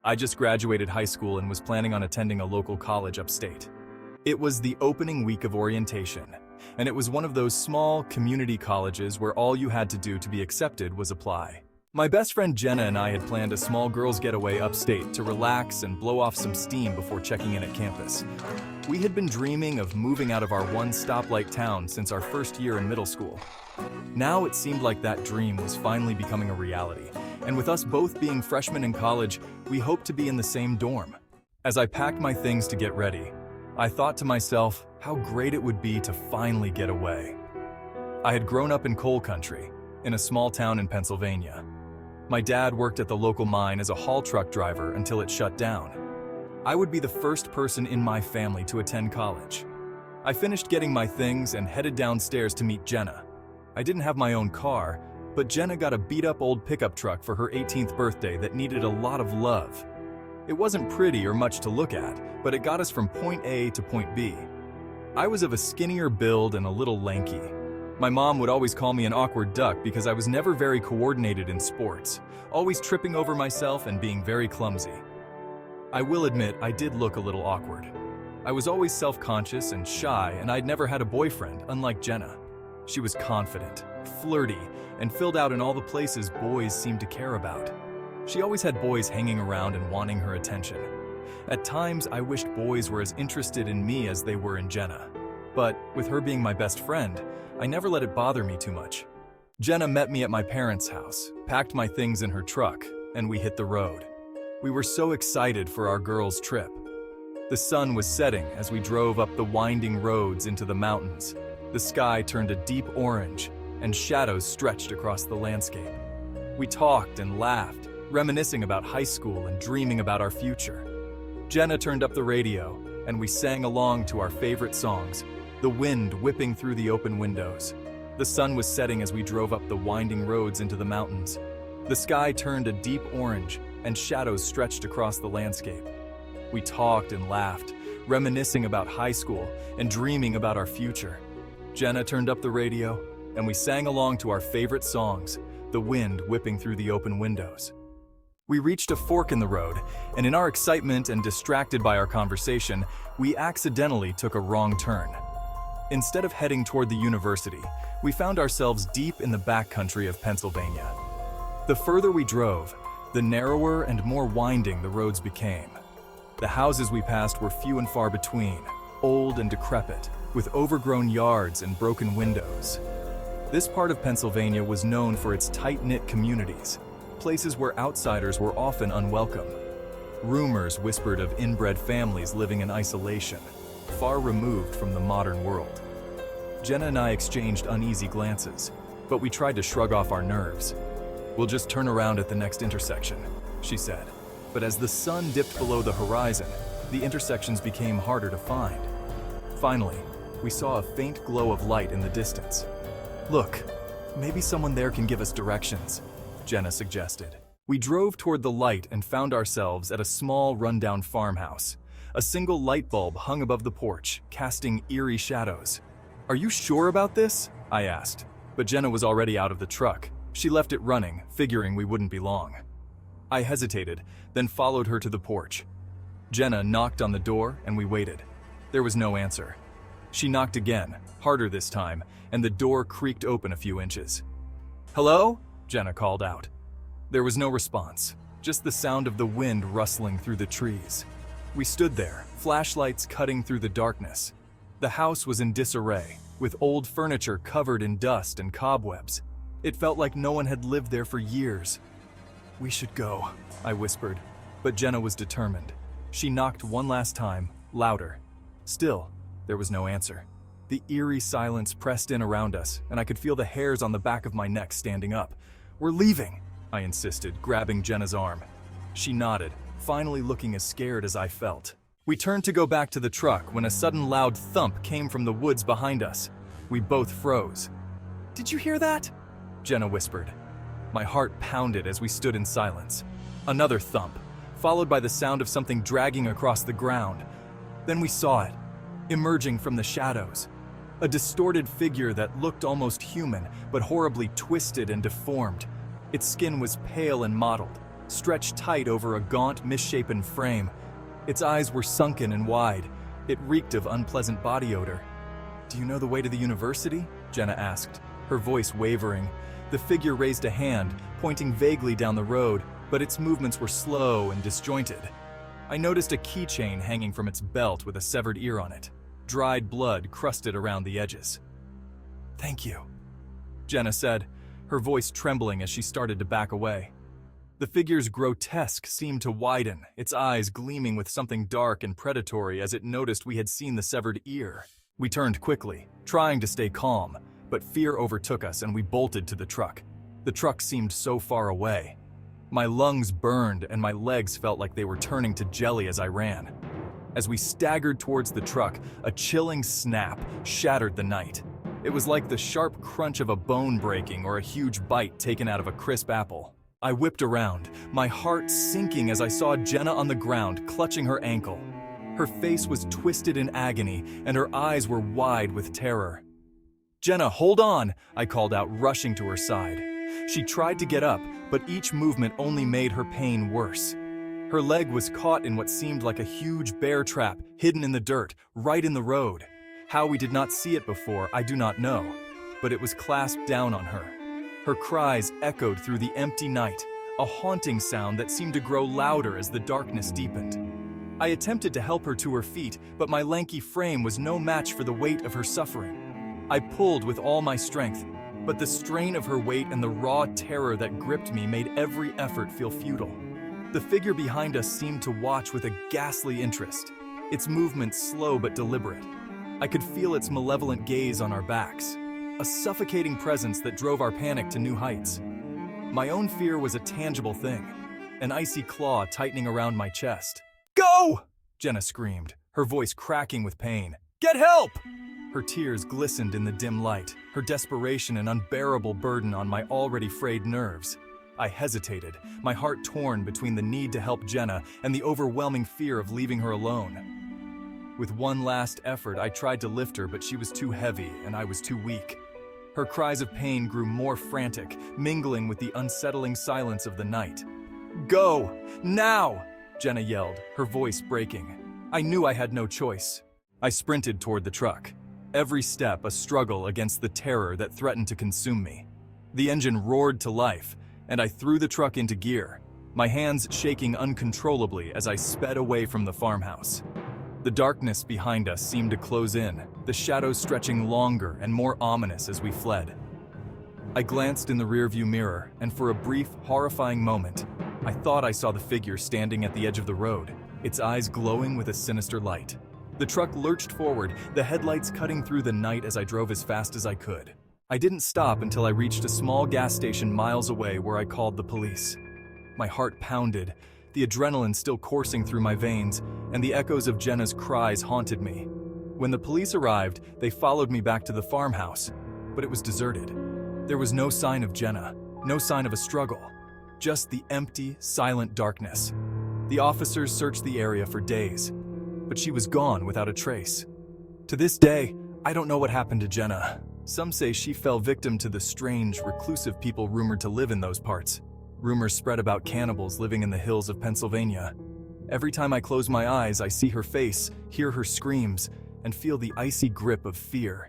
I just graduated high school and was planning on attending a local college upstate. It was the opening week of orientation, and it was one of those small community colleges where all you had to do to be accepted was apply. My best friend Jenna and I had planned a small girls' getaway upstate to relax and blow off some steam before checking in at campus. We had been dreaming of moving out of our one-stoplight town since our first year in middle school. Now it seemed like that dream was finally becoming a reality, and with us both being freshmen in college, we hoped to be in the same dorm. As I packed my things to get ready, I thought to myself how great it would be to finally get away. I had grown up in coal country, in a small town in Pennsylvania. My dad worked at the local mine as a haul truck driver until it shut down. I would be the first person in my family to attend college. I finished getting my things and headed downstairs to meet Jenna. I didn't have my own car, but Jenna got a beat-up old pickup truck for her 18th birthday that needed a lot of love. It wasn't pretty or much to look at, but it got us from point A to point B. I was of a skinnier build and a little lanky. My mom would always call me an awkward duck because I was never very coordinated in sports, always tripping over myself and being very clumsy. I will admit I did look a little awkward. I was always self-conscious and shy, and I'd never had a boyfriend, unlike Jenna. She was confident, flirty, and filled out in all the places boys seemed to care about. She always had boys hanging around and wanting her attention. At times, I wished boys were as interested in me as they were in Jenna. But with her being my best friend, I never let it bother me too much. Jenna met me at my parents' house, packed my things in her truck, and we hit the road. We were so excited for our girls' trip. The sun was setting as we drove up the winding roads into the mountains. The sky turned a deep orange, and shadows stretched across the landscape. We talked and laughed, reminiscing about high school and dreaming about our future. Jenna turned up the radio, and we sang along to our favorite songs, the wind whipping through the open windows. The sun was setting as we drove up the winding roads into the mountains. The sky turned a deep orange, and shadows stretched across the landscape. We talked and laughed, reminiscing about high school and dreaming about our future. Jenna turned up the radio, and we sang along to our favorite songs, the wind whipping through the open windows. We reached a fork in the road, and in our excitement and distracted by our conversation, we accidentally took a wrong turn. Instead of heading toward the university, we found ourselves deep in the backcountry of Pennsylvania. The further we drove, the narrower and more winding the roads became. The houses we passed were few and far between, old and decrepit, with overgrown yards and broken windows. This part of Pennsylvania was known for its tight-knit communities, places where outsiders were often unwelcome. Rumors whispered of inbred families living in isolation, far removed from the modern world. Jenna and I exchanged uneasy glances, but we tried to shrug off our nerves. "We'll just turn around at the next intersection," she said. But as the sun dipped below the horizon, the intersections became harder to find. Finally, we saw a faint glow of light in the distance. "Look, maybe someone there can give us directions," Jenna suggested. We drove toward the light and found ourselves at a small, rundown farmhouse. A single light bulb hung above the porch, casting eerie shadows. "Are you sure about this?" I asked, but Jenna was already out of the truck. She left it running, figuring we wouldn't be long. I hesitated, then followed her to the porch. Jenna knocked on the door, and we waited. There was no answer. She knocked again, harder this time, and the door creaked open a few inches. "Hello?" Jenna called out. There was no response, just the sound of the wind rustling through the trees. We stood there, flashlights cutting through the darkness. The house was in disarray, with old furniture covered in dust and cobwebs. It felt like no one had lived there for years. "We should go," I whispered, but Jenna was determined. She knocked one last time, louder. Still, there was no answer. The eerie silence pressed in around us, and I could feel the hairs on the back of my neck standing up. "We're leaving," I insisted, grabbing Jenna's arm. She nodded, finally looking as scared as I felt. We turned to go back to the truck when a sudden loud thump came from the woods behind us. We both froze. "Did you hear that?" Jenna whispered. My heart pounded as we stood in silence. Another thump, followed by the sound of something dragging across the ground. Then we saw it, emerging from the shadows. A distorted figure that looked almost human, but horribly twisted and deformed. Its skin was pale and mottled, stretched tight over a gaunt, misshapen frame. Its eyes were sunken and wide. It reeked of unpleasant body odor. "Do you know the way to the university?" Jenna asked, her voice wavering. The figure raised a hand, pointing vaguely down the road, but its movements were slow and disjointed. I noticed a keychain hanging from its belt with a severed ear on it. Dried blood crusted around the edges. "Thank you," Jenna said, her voice trembling as she started to back away. The figure's grotesque seemed to widen, its eyes gleaming with something dark and predatory as it noticed we had seen the severed ear. We turned quickly, trying to stay calm, but fear overtook us and we bolted to the truck. The truck seemed so far away. My lungs burned and my legs felt like they were turning to jelly as I ran. As we staggered towards the truck, a chilling snap shattered the night. It was like the sharp crunch of a bone breaking or a huge bite taken out of a crisp apple. I whipped around, my heart sinking as I saw Jenna on the ground, clutching her ankle. Her face was twisted in agony, and her eyes were wide with terror. "Jenna, hold on!" I called out, rushing to her side. She tried to get up, but each movement only made her pain worse. Her leg was caught in what seemed like a huge bear trap, hidden in the dirt, right in the road. How we did not see it before, I do not know, but it was clasped down on her. Her cries echoed through the empty night, a haunting sound that seemed to grow louder as the darkness deepened. I attempted to help her to her feet, but my lanky frame was no match for the weight of her suffering. I pulled with all my strength, but the strain of her weight and the raw terror that gripped me made every effort feel futile. The figure behind us seemed to watch with a ghastly interest, its movements slow but deliberate. I could feel its malevolent gaze on our backs, a suffocating presence that drove our panic to new heights. My own fear was a tangible thing, an icy claw tightening around my chest. "Go!" Jenna screamed, her voice cracking with pain. "Get help!" Her tears glistened in the dim light, her desperation an unbearable burden on my already frayed nerves. I hesitated, my heart torn between the need to help Jenna and the overwhelming fear of leaving her alone. With one last effort, I tried to lift her, but she was too heavy and I was too weak. Her cries of pain grew more frantic, mingling with the unsettling silence of the night. "Go! Now!" Jenna yelled, her voice breaking. I knew I had no choice. I sprinted toward the truck, every step a struggle against the terror that threatened to consume me. The engine roared to life, and I threw the truck into gear, my hands shaking uncontrollably as I sped away from the farmhouse. The darkness behind us seemed to close in, the shadows stretching longer and more ominous as we fled. I glanced in the rearview mirror, and for a brief, horrifying moment, I thought I saw the figure standing at the edge of the road, its eyes glowing with a sinister light. The truck lurched forward, the headlights cutting through the night as I drove as fast as I could. I didn't stop until I reached a small gas station miles away where I called the police. My heart pounded, the adrenaline still coursing through my veins, and the echoes of Jenna's cries haunted me. When the police arrived, they followed me back to the farmhouse, but it was deserted. There was no sign of Jenna, no sign of a struggle, just the empty, silent darkness. The officers searched the area for days, but she was gone without a trace. To this day, I don't know what happened to Jenna. Some say she fell victim to the strange, reclusive people rumored to live in those parts. Rumors spread about cannibals living in the hills of Pennsylvania. Every time I close my eyes, I see her face, hear her screams, and feel the icy grip of fear.